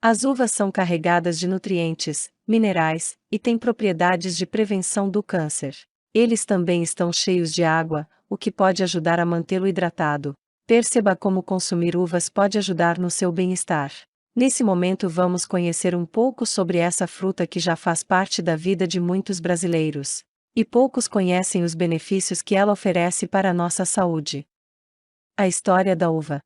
As uvas são carregadas de nutrientes, minerais, e têm propriedades de prevenção do câncer. Eles também estão cheios de água, o que pode ajudar a mantê-lo hidratado. Perceba como consumir uvas pode ajudar no seu bem-estar. Nesse momento vamos conhecer um pouco sobre essa fruta que já faz parte da vida de muitos brasileiros. E poucos conhecem os benefícios que ela oferece para a nossa saúde. A história da uva.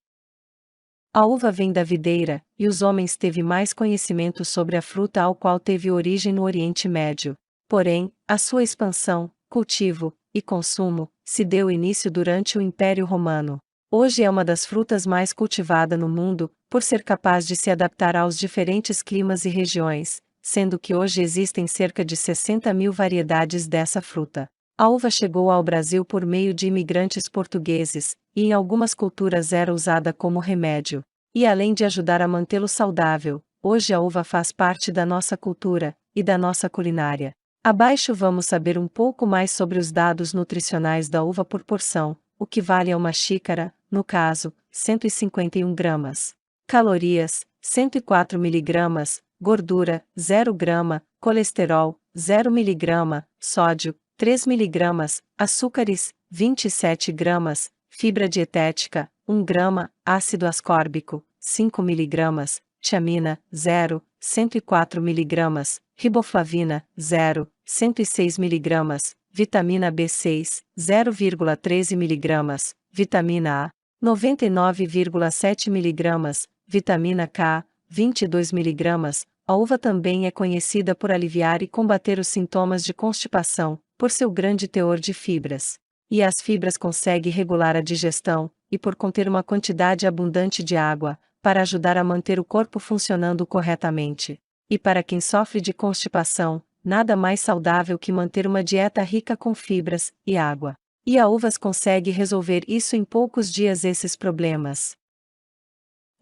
A uva vem da videira, e os homens teve mais conhecimento sobre a fruta ao qual teve origem no Oriente Médio. Porém, a sua expansão, cultivo e consumo se deu início durante o Império Romano. Hoje é uma das frutas mais cultivada no mundo, por ser capaz de se adaptar aos diferentes climas e regiões, sendo que hoje existem cerca de 60.000 variedades dessa fruta. A uva chegou ao Brasil por meio de imigrantes portugueses, e em algumas culturas era usada como remédio. E além de ajudar a mantê-lo saudável, hoje a uva faz parte da nossa cultura e da nossa culinária. Abaixo vamos saber um pouco mais sobre os dados nutricionais da uva por porção, o que vale a uma xícara, no caso, 151 gramas. Calorias, 104 miligramas, gordura, 0 grama, colesterol, 0 miligrama, sódio, 3 miligramas, açúcares, 27 gramas, fibra dietética, 1 grama, ácido ascórbico, 5 miligramas, tiamina, 0, 104 miligramas, riboflavina, 0, 106 miligramas, vitamina B6, 0,13 miligramas, vitamina A, 99,7 miligramas, vitamina K, 22 miligramas. A uva também é conhecida por aliviar e combater os sintomas de constipação, por seu grande teor de fibras. E as fibras conseguem regular a digestão, e por conter uma quantidade abundante de água, para ajudar a manter o corpo funcionando corretamente. E para quem sofre de constipação, nada mais saudável que manter uma dieta rica com fibras e água. E a uvas consegue resolver isso em poucos dias esses problemas.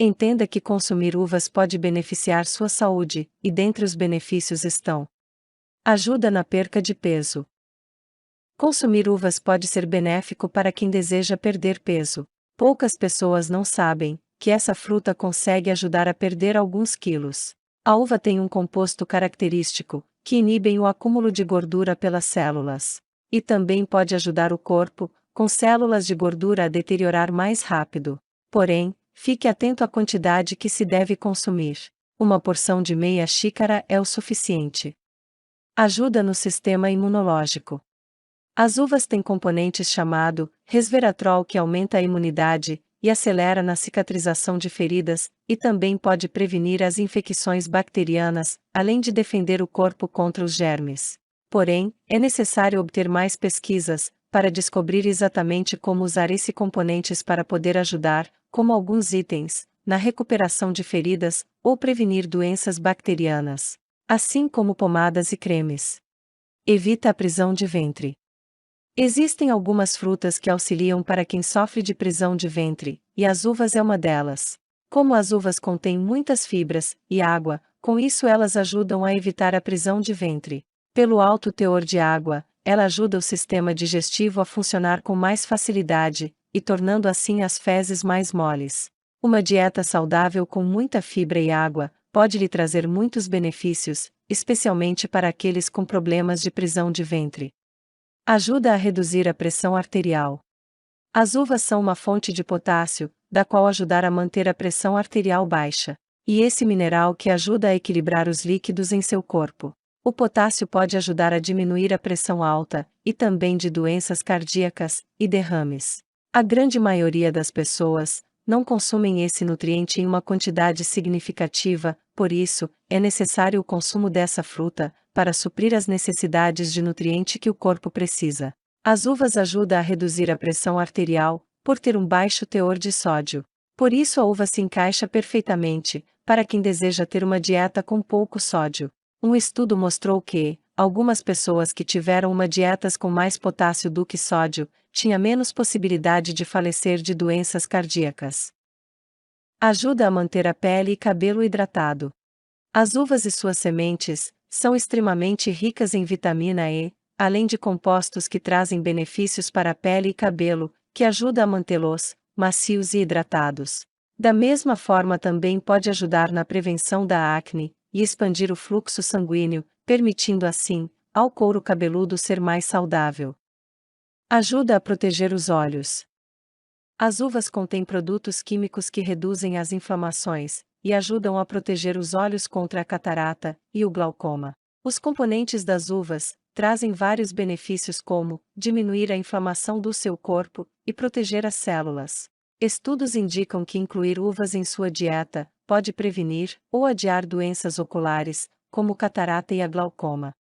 Entenda que consumir uvas pode beneficiar sua saúde, e dentre os benefícios estão: ajuda na perca de peso. Consumir uvas pode ser benéfico para quem deseja perder peso. Poucas pessoas não sabem que essa fruta consegue ajudar a perder alguns quilos. A uva tem um composto característico, que inibe o acúmulo de gordura pelas células. E também pode ajudar o corpo, com células de gordura a deteriorar mais rápido. Porém, fique atento à quantidade que se deve consumir. Uma porção de meia xícara é o suficiente. Ajuda no sistema imunológico. As uvas têm componentes chamado resveratrol que aumenta a imunidade e acelera na cicatrização de feridas, e também pode prevenir as infecções bacterianas, além de defender o corpo contra os germes. Porém, é necessário obter mais pesquisas para descobrir exatamente como usar esses componentes para poder ajudar, como alguns itens, na recuperação de feridas ou prevenir doenças bacterianas, assim como pomadas e cremes. Evita a prisão de ventre. Existem algumas frutas que auxiliam para quem sofre de prisão de ventre, e as uvas é uma delas. Como as uvas contêm muitas fibras e água, com isso elas ajudam a evitar a prisão de ventre. Pelo alto teor de água, ela ajuda o sistema digestivo a funcionar com mais facilidade, e tornando assim as fezes mais moles. Uma dieta saudável com muita fibra e água pode lhe trazer muitos benefícios, especialmente para aqueles com problemas de prisão de ventre. Ajuda a reduzir a pressão arterial. As uvas são uma fonte de potássio, da qual ajudar a manter a pressão arterial baixa, e esse mineral que ajuda a equilibrar os líquidos em seu corpo. O potássio pode ajudar a diminuir a pressão alta, e também de doenças cardíacas e derrames. A grande maioria das pessoas não consumem esse nutriente em uma quantidade significativa, por isso, é necessário o consumo dessa fruta, para suprir as necessidades de nutriente que o corpo precisa. As uvas ajudam a reduzir a pressão arterial, por ter um baixo teor de sódio. Por isso a uva se encaixa perfeitamente, para quem deseja ter uma dieta com pouco sódio. Um estudo mostrou que, algumas pessoas que tiveram uma dieta com mais potássio do que sódio, tinham menos possibilidade de falecer de doenças cardíacas. Ajuda a manter a pele e cabelo hidratado. As uvas e suas sementes são extremamente ricas em vitamina E, além de compostos que trazem benefícios para a pele e cabelo, que ajuda a mantê-los macios e hidratados. Da mesma forma também pode ajudar na prevenção da acne e expandir o fluxo sanguíneo, permitindo assim ao couro cabeludo ser mais saudável. Ajuda a proteger os olhos. As uvas contêm produtos químicos que reduzem as inflamações e ajudam a proteger os olhos contra a catarata e o glaucoma. Os componentes das uvas trazem vários benefícios como diminuir a inflamação do seu corpo e proteger as células. Estudos indicam que incluir uvas em sua dieta pode prevenir ou adiar doenças oculares, como catarata e a glaucoma.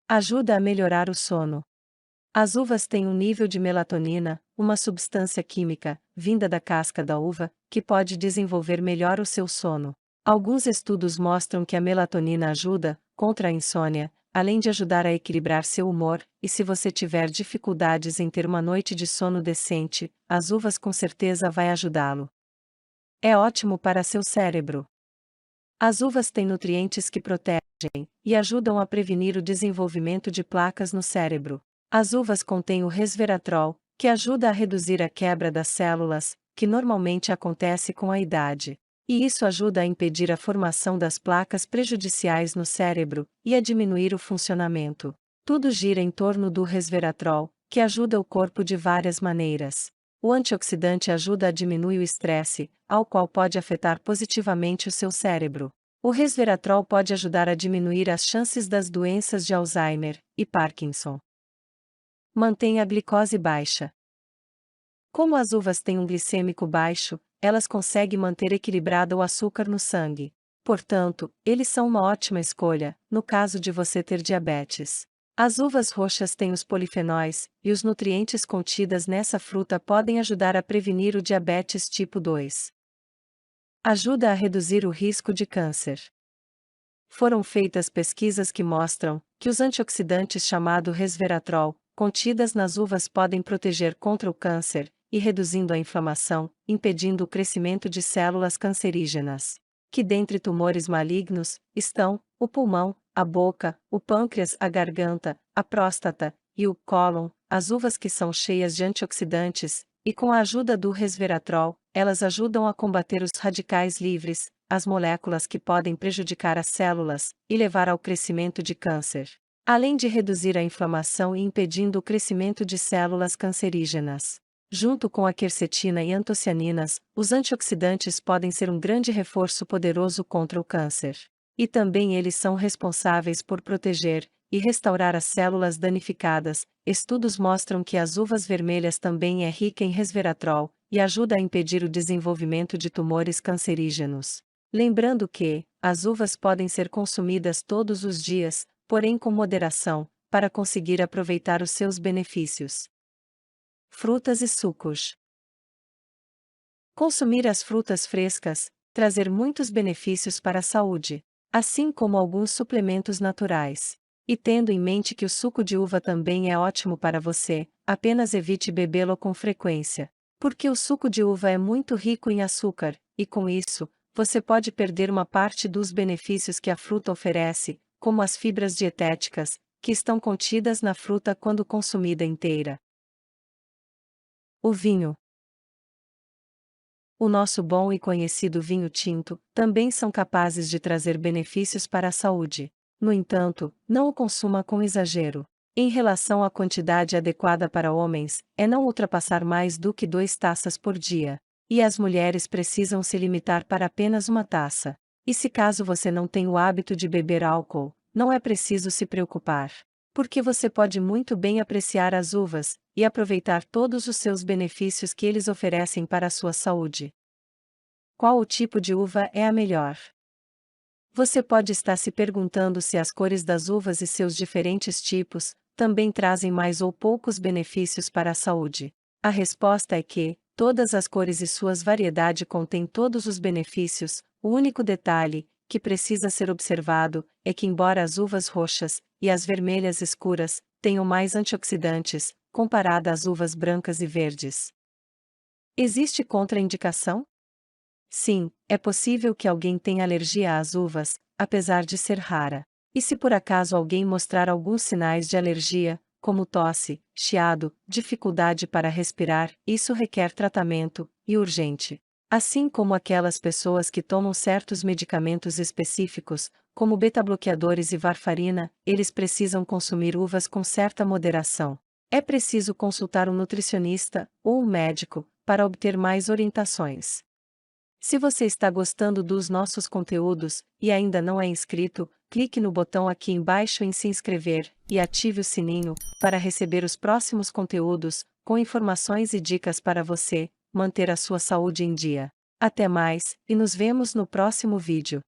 Ajuda a melhorar o sono. As uvas têm um nível de melatonina, uma substância química, vinda da casca da uva, que pode desenvolver melhor o seu sono. Alguns estudos mostram que a melatonina ajuda contra a insônia, além de ajudar a equilibrar seu humor, e se você tiver dificuldades em ter uma noite de sono decente, as uvas com certeza vai ajudá-lo. É ótimo para seu cérebro. As uvas têm nutrientes que protegem e ajudam a prevenir o desenvolvimento de placas no cérebro. As uvas contêm o resveratrol, que ajuda a reduzir a quebra das células, que normalmente acontece com a idade. E isso ajuda a impedir a formação das placas prejudiciais no cérebro e a diminuir o funcionamento. Tudo gira em torno do resveratrol, que ajuda o corpo de várias maneiras. O antioxidante ajuda a diminuir o estresse, ao qual pode afetar positivamente o seu cérebro. O resveratrol pode ajudar a diminuir as chances das doenças de Alzheimer e Parkinson. Mantém a glicose baixa. Como as uvas têm um glicêmico baixo, elas conseguem manter equilibrado o açúcar no sangue. Portanto, eles são uma ótima escolha, no caso de você ter diabetes. As uvas roxas têm os polifenóis, e os nutrientes contidos nessa fruta podem ajudar a prevenir o diabetes tipo 2. Ajuda a reduzir o risco de câncer. Foram feitas pesquisas que mostram que os antioxidantes chamado resveratrol, contidas nas uvas podem proteger contra o câncer, e reduzindo a inflamação, impedindo o crescimento de células cancerígenas. Que dentre tumores malignos, estão, o pulmão, a boca, o pâncreas, a garganta, a próstata, e o cólon. As uvas que são cheias de antioxidantes, e com a ajuda do resveratrol, elas ajudam a combater os radicais livres, as moléculas que podem prejudicar as células, e levar ao crescimento de câncer. Além de reduzir a inflamação e impedindo o crescimento de células cancerígenas. Junto com a quercetina e antocianinas, os antioxidantes podem ser um grande reforço poderoso contra o câncer. E também eles são responsáveis por proteger e restaurar as células danificadas. Estudos mostram que as uvas vermelhas também é rica em resveratrol e ajuda a impedir o desenvolvimento de tumores cancerígenos. Lembrando que as uvas podem ser consumidas todos os dias, porém com moderação, para conseguir aproveitar os seus benefícios. Frutas e sucos. Consumir as frutas frescas, trazer muitos benefícios para a saúde, assim como alguns suplementos naturais. E tendo em mente que o suco de uva também é ótimo para você, apenas evite bebê-lo com frequência. Porque o suco de uva é muito rico em açúcar, e com isso, você pode perder uma parte dos benefícios que a fruta oferece, como as fibras dietéticas, que estão contidas na fruta quando consumida inteira. O vinho. O nosso bom e conhecido vinho tinto também são capazes de trazer benefícios para a saúde. No entanto, não o consuma com exagero. Em relação à quantidade adequada para homens, é não ultrapassar mais do que 2 taças por dia. E as mulheres precisam se limitar para apenas uma taça. E se caso você não tem o hábito de beber álcool, não é preciso se preocupar. Porque você pode muito bem apreciar as uvas e aproveitar todos os seus benefícios que eles oferecem para a sua saúde. Qual o tipo de uva é a melhor? Você pode estar se perguntando se as cores das uvas e seus diferentes tipos também trazem mais ou poucos benefícios para a saúde. A resposta é que todas as cores e suas variedades contêm todos os benefícios. O único detalhe que precisa ser observado é que, embora as uvas roxas e as vermelhas escuras tenham mais antioxidantes, comparada às uvas brancas e verdes. Existe contraindicação? Sim, é possível que alguém tenha alergia às uvas, apesar de ser rara. E se por acaso alguém mostrar alguns sinais de alergia, como tosse, chiado, dificuldade para respirar, isso requer tratamento, e urgente. Assim como aquelas pessoas que tomam certos medicamentos específicos, como beta-bloqueadores e varfarina, eles precisam consumir uvas com certa moderação. É preciso consultar um nutricionista ou um médico para obter mais orientações. Se você está gostando dos nossos conteúdos e ainda não é inscrito, clique no botão aqui embaixo em se inscrever e ative o sininho para receber os próximos conteúdos com informações e dicas para você manter a sua saúde em dia. Até mais, e nos vemos no próximo vídeo.